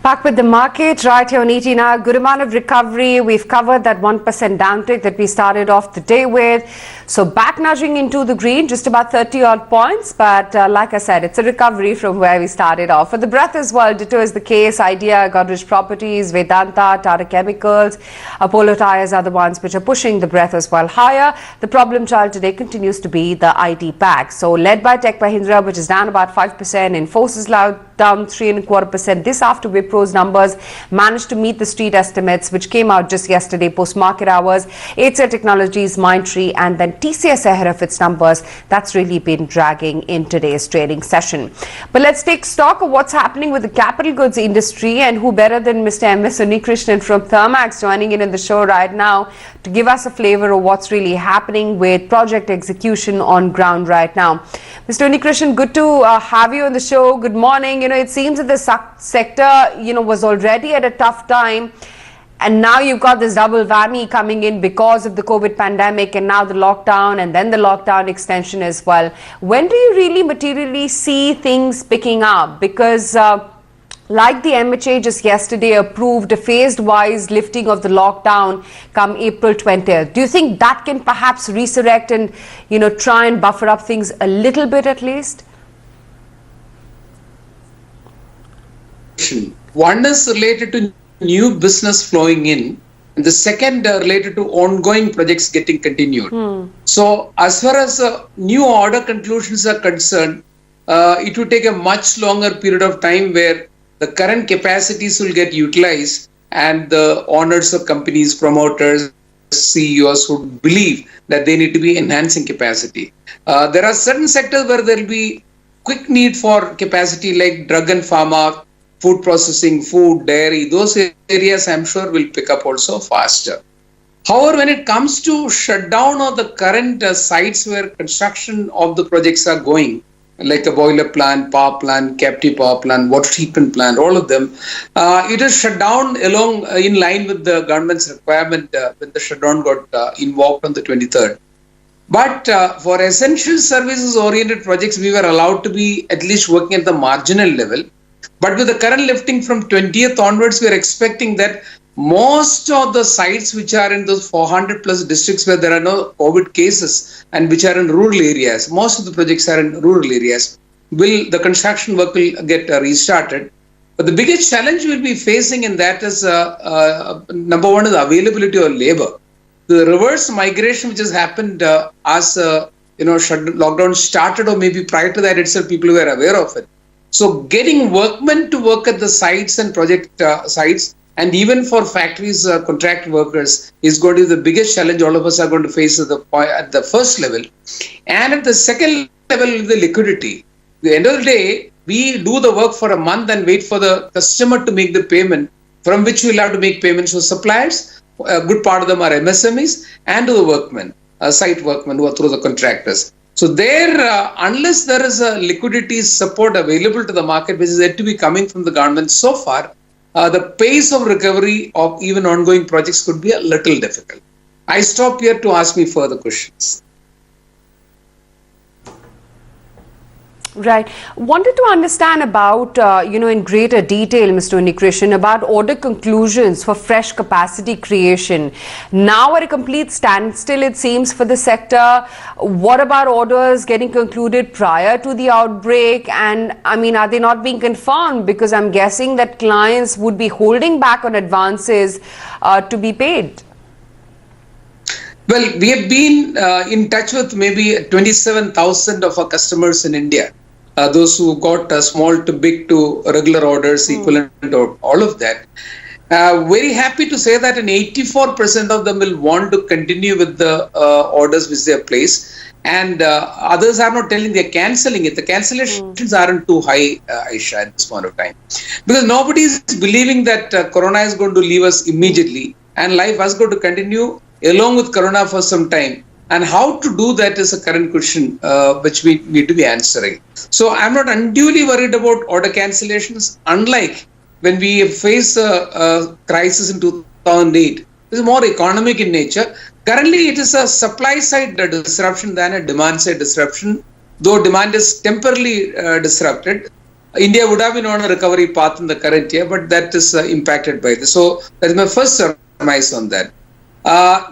Back with the market right here on ET now. Good amount of recovery. We've covered that 1% downtick that we started off the day with. So back nudging into the green, just about 30 odd points. But like I said, it's a recovery from where we started off. For the breath as well, ditto is the case. Idea, Godrej Properties, Vedanta, Tata Chemicals, Apollo Tyres are the ones which are pushing the breath as well higher. The problem child today continues to be the IT pack. So led by Tech Mahindra, which is down about 5%. Infosys down 3.25%. This after Wipro's numbers managed to meet the street estimates, which came out just yesterday post-market hours. HCL Technologies, Mindtree, and then TCS ahead of its numbers. That's really been dragging in today's trading session. But let's take stock of what's happening with the capital goods industry, and who better than Mr. M.S. Unnikrishnan from Thermax joining in the show right now to give us a flavor of what's really happening with project execution on ground right now. Mr. Unnikrishnan, good to have you on the show. Good morning. It seems that the sector, was already at a tough time. And now you've got this double whammy coming in because of the COVID pandemic and now the lockdown and then the lockdown extension as well. When do you really materially see things picking up? Because like the MHA just yesterday approved a phased-wise lifting of the lockdown come April 20th. Do you think that can perhaps resurrect and, try and buffer up things a little bit at least? One is related to new business flowing in, and the second related to ongoing projects getting continued. So as far as new order conclusions are concerned, it would take a much longer period of time where the current capacities will get utilized and the owners of companies, promoters, CEOs would believe that they need to be enhancing capacity. There are certain sectors where there will be quick need for capacity like drug and pharma, food processing, food, dairy, those areas I'm sure will pick up also faster. However, when it comes to shutdown of the current sites where construction of the projects are going, like a boiler plant, power plant, captive power plant, water treatment plant, all of them, it is shut down in line with the government's requirement when the shutdown got invoked on the 23rd. But for essential services oriented projects, we were allowed to be at least working at the marginal level. But with the current lifting from 20th onwards, we are expecting that most of the sites which are in those 400 plus districts where there are no COVID cases and which are in rural areas, most of the projects are in rural areas, the construction work will get restarted. But the biggest challenge we'll be facing in that is, number one is the availability of labor. The reverse migration which has happened as lockdown started, or maybe prior to that itself, people were aware of it. So getting workmen to work at the sites and project sites, and even for factories, contract workers, is going to be the biggest challenge all of us are going to face at the first level. And at the second level, the liquidity. At the end of the day, we do the work for a month and wait for the customer to make the payment, from which we'll have to make payments to suppliers. A good part of them are MSMEs, and to the workmen, site workmen who are through the contractors. So there, unless there is a liquidity support available to the market, which is yet to be coming from the government so far, the pace of recovery of even ongoing projects could be a little difficult. I stop here to ask me further questions. Right. Wanted to understand about, in greater detail, Mr. Unnikrishnan, about order conclusions for fresh capacity creation. Now at a complete standstill, it seems, for the sector. What about orders getting concluded prior to the outbreak? And, are they not being confirmed? Because I'm guessing that clients would be holding back on advances to be paid. Well, we have been in touch with maybe 27,000 of our customers in India. Those who got small to big to regular orders, equivalent or all of that. Very happy to say that 84% of them will want to continue with the orders which they have placed. And others are not telling they're cancelling it. The cancellations aren't too high, Aisha, at this point of time. Because nobody is believing that Corona is going to leave us immediately and life is going to continue along with Corona for some time. And how to do that is a current question which we need to be answering. So I'm not unduly worried about order cancellations, unlike when we faced a crisis in 2008. This is more economic in nature. Currently, it is a supply side disruption than a demand side disruption, though demand is temporarily disrupted. India would have been on a recovery path in the current year, but that is impacted by this. So that is my first surmise on that.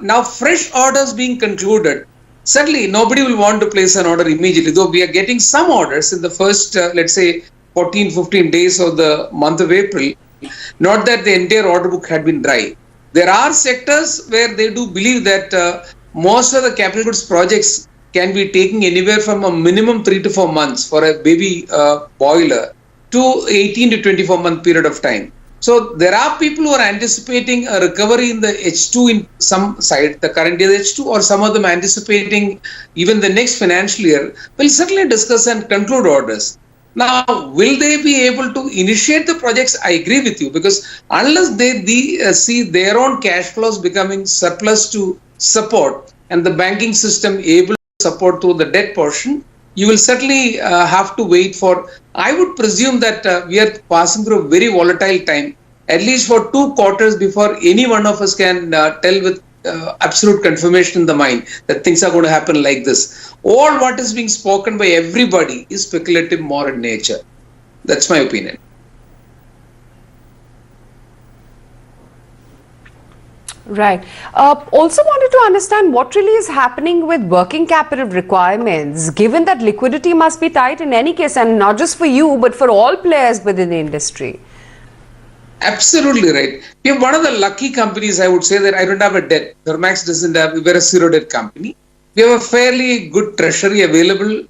Now, fresh orders being concluded. Certainly, nobody will want to place an order immediately, though we are getting some orders in the first, let's say, 14, 15 days of the month of April. Not that the entire order book had been dry. There are sectors where they do believe that most of the capital goods projects can be taking anywhere from a minimum 3 to 4 months for a baby boiler to 18 to 24 month period of time. So there are people who are anticipating a recovery in the H2 in some side, the current year H2, or some of them anticipating even the next financial year. We'll certainly discuss and conclude orders. Now, will they be able to initiate the projects? I agree with you, because unless they see their own cash flows becoming surplus to support and the banking system able to support through the debt portion, you will certainly have to wait for, I would presume that we are passing through a very volatile time, at least for 2 quarters before any one of us can tell with absolute confirmation in the mind that things are going to happen like this. All what is being spoken by everybody is speculative more in nature. That's my opinion. Right. Also wanted to understand what really is happening with working capital requirements, given that liquidity must be tight in any case, and not just for you, but for all players within the industry. Absolutely right. We are one of the lucky companies, I would say, that I don't have a debt. Thermax doesn't have, we're a zero debt company. We have a fairly good treasury available.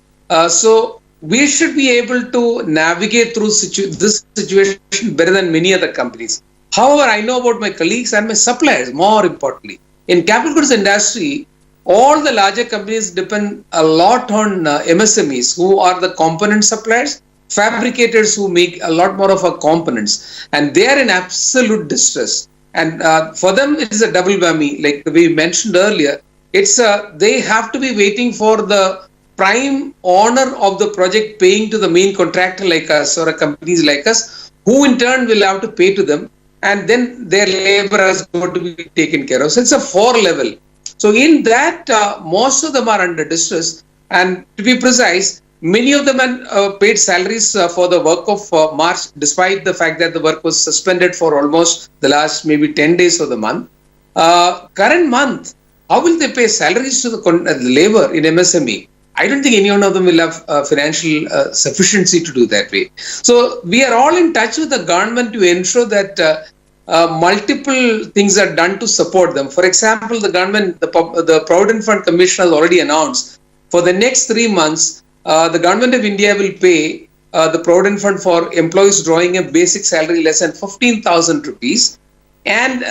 So we should be able to navigate through this situation better than many other companies. However, I know about my colleagues and my suppliers, more importantly. In capital goods industry, all the larger companies depend a lot on MSMEs, who are the component suppliers, fabricators who make a lot more of our components, and they are in absolute distress. And for them, it is a double whammy, like we mentioned earlier. It's they have to be waiting for the prime owner of the project paying to the main contractor like us or a companies like us, who in turn will have to pay to them, and then their labor has got to be taken care of. So it's a 4 level. So in that, most of them are under distress. And to be precise, many of them have paid salaries for the work of March, despite the fact that the work was suspended for almost the last maybe 10 days of the month. Current month, how will they pay salaries to the labor in MSME? I don't think any one of them will have financial sufficiency to do that way. So we are all in touch with the government to ensure that multiple things are done to support them. For example, the government, the Provident Fund Commission has already announced for the next 3 months, the government of India will pay the Provident Fund for employees drawing a basic salary less than 15,000 rupees. And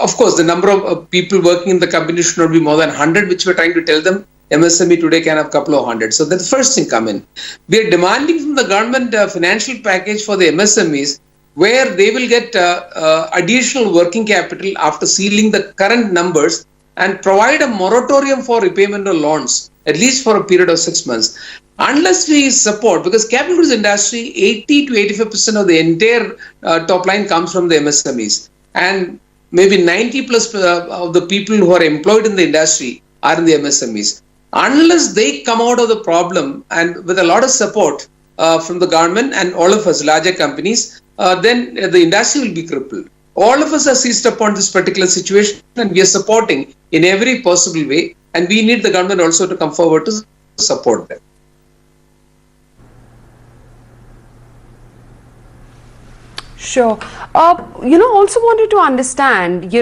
of course, the number of people working in the company should not be more than 100, which we're trying to tell them. MSME today can have a couple of hundred. So that's the first thing come in. We are demanding from the government a financial package for the MSMEs, where they will get additional working capital after sealing the current numbers and provide a moratorium for repayment of loans, at least for a period of 6 months. Unless we support, because capital goods industry, 80 to 85% of the entire top line comes from the MSMEs. And maybe 90 plus of the people who are employed in the industry are in the MSMEs. Unless they come out of the problem and with a lot of support from the government and all of us, larger companies, then the industry will be crippled. All of us are seized upon this particular situation, and we are supporting in every possible way. And we need the government also to come forward to support them. Sure. Also wanted to understand,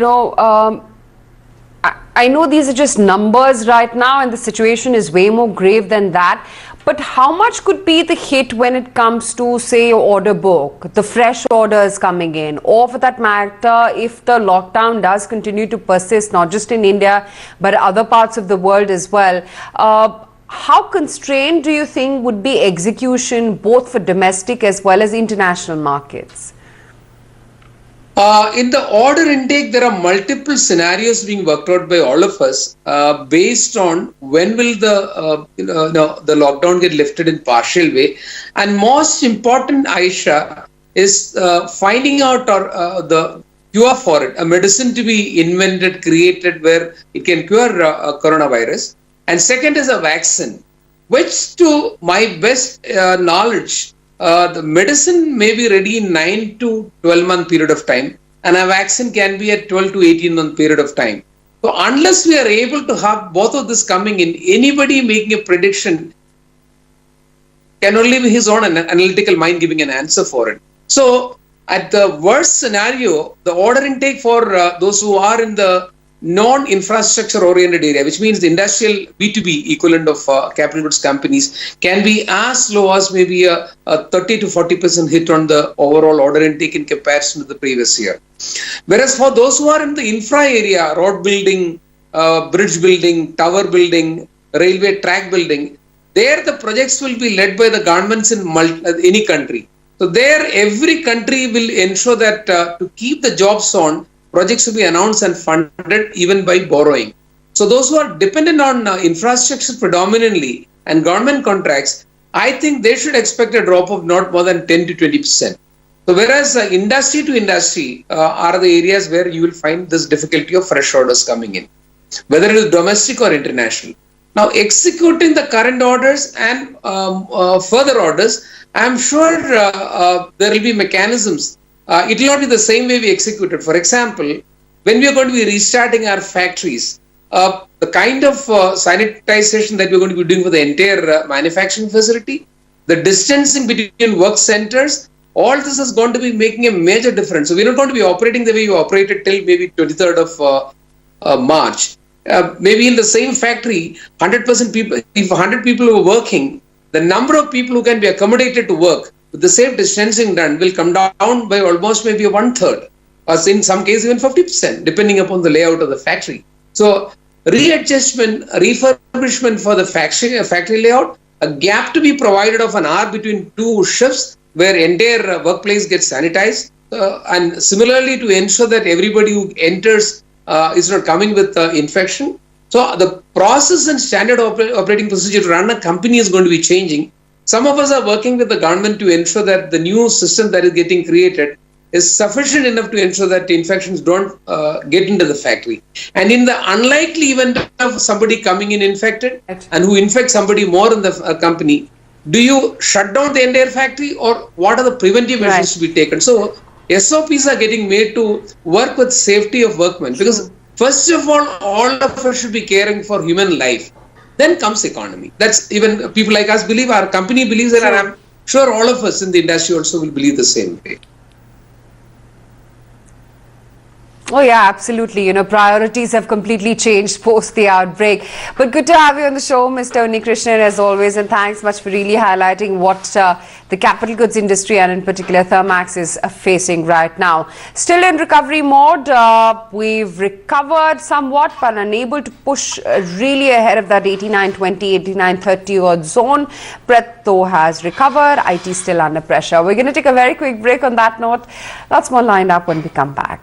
I know these are just numbers right now and the situation is way more grave than that. But how much could be the hit when it comes to, say, your order book, the fresh orders coming in, or for that matter, if the lockdown does continue to persist, not just in India, but other parts of the world as well? How constrained do you think would be execution both for domestic as well as international markets? In the order intake, there are multiple scenarios being worked out by all of us based on when will the lockdown get lifted in partial way. And most important, Aisha, is finding out the cure for it, a medicine to be invented, created where it can cure coronavirus. And second is a vaccine, which to my best knowledge, the medicine may be ready in 9 to 12 month period of time, and a vaccine can be at 12 to 18 month period of time. So unless we are able to have both of this coming in, anybody making a prediction can only be his own analytical mind giving an answer for it. So at the worst scenario, the order intake for those who are in the non-infrastructure oriented area, which means the industrial B2B equivalent of capital goods companies, can be as low as maybe a 30 to 40% hit on the overall order intake in comparison to the previous year. Whereas for those who are in the infra area, road building, bridge building, tower building, railway track building, there the projects will be led by the governments in any country. So there every country will ensure that to keep the jobs on, projects will be announced and funded even by borrowing. So those who are dependent on infrastructure predominantly and government contracts, I think they should expect a drop of not more than 10 to 20%. So whereas industry to industry are the areas where you will find this difficulty of fresh orders coming in, whether it is domestic or international. Now executing the current orders and further orders, I am sure there will be mechanisms. It will not be the same way we execute it. For example, when we are going to be restarting our factories, the kind of sanitization that we are going to be doing for the entire manufacturing facility, the distancing between work centers, all this is going to be making a major difference. So we are not going to be operating the way you operated till maybe 23rd of March. Maybe in the same factory, 100% people, if 100 people were working, the number of people who can be accommodated to work with the same distancing done will come down by almost maybe 1/3, or in some cases even 50%, depending upon the layout of the factory. So readjustment, refurbishment for the factory layout, a gap to be provided of an hour between two shifts where entire workplace gets sanitized, and similarly to ensure that everybody who enters is not coming with infection. So the process and standard operating procedure to run a company is going to be changing. Some of us are working with the government to ensure that the new system that is getting created is sufficient enough to ensure that the infections don't get into the factory. And in the unlikely event of somebody coming in infected and who infects somebody more in the company, do you shut down the entire factory, or what are the preventive measures to be taken? So SOPs are getting made to work with safety of workmen, because first of all of us should be caring for human life. Then comes economy. That's even people like us believe, our company believes that, and I'm sure all of us in the industry also will believe the same way. Oh yeah, absolutely. You know, priorities have completely changed post the outbreak. But good to have you on the show, Mr. Unnikrishnan, as always, and thanks much for really highlighting what the capital goods industry and in particular Thermax is facing right now. Still in recovery mode, we've recovered somewhat but unable to push really ahead of that 89.20, 89.30 odd zone. Breadth though has recovered, IT still under pressure. We're going to take a very quick break on that note. Lots more lined up when we come back.